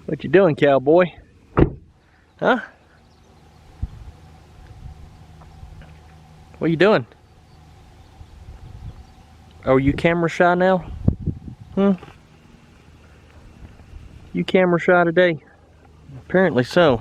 What you doing, cowboy? Huh? What you doing? Oh, you camera shy now? You camera shy today? Apparently so.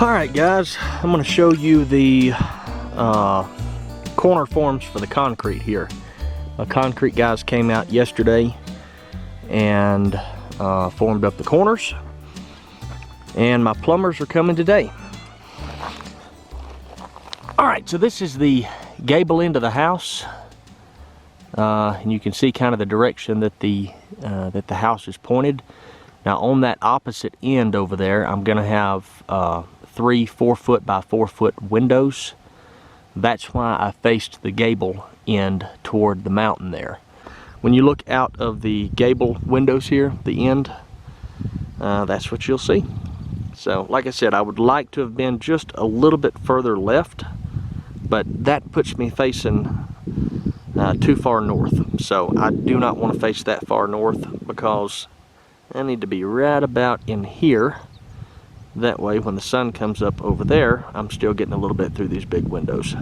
Alright guys, I'm going to show you the corner forms for the concrete here. My concrete guys came out yesterday and formed up the corners, and my plumbers are coming today. Alright, so this is the gable end of the house, and you can see kind of the direction that the house is pointed. Now on that opposite end over there, I'm going to have 3 4-foot by 4-foot windows. That's why I faced the gable end toward the mountain there. When you look out of the gable windows here, the end, that's what you'll see. So like I said, I would like to have been just a little bit further left, but that puts me facing too far north. So I do not want to face that far north, because I need to be right about in here. That way, when the sun comes up over there, I'm still getting a little bit through these big windows.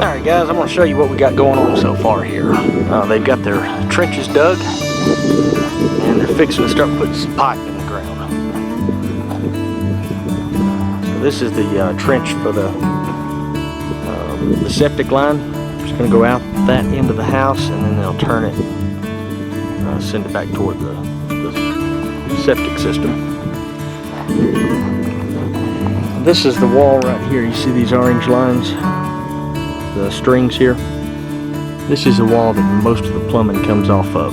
Alright guys, I'm going to show you what we got going on so far here. They've got their trenches dug, and they're fixing to start putting some pipe in the ground. So this is the trench for the septic line. It's going to go out that end of the house, and then they'll turn it, send it back toward the septic system. This is the wall right here. You see these orange lines? The strings here. This is the wall that most of the plumbing comes off of.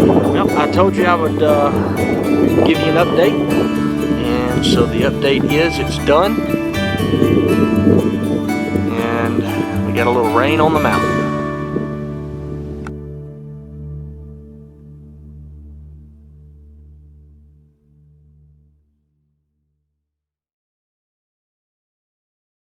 Well, I told you I would give you an update, and so the update is it's done, and we got a little rain on the mountain.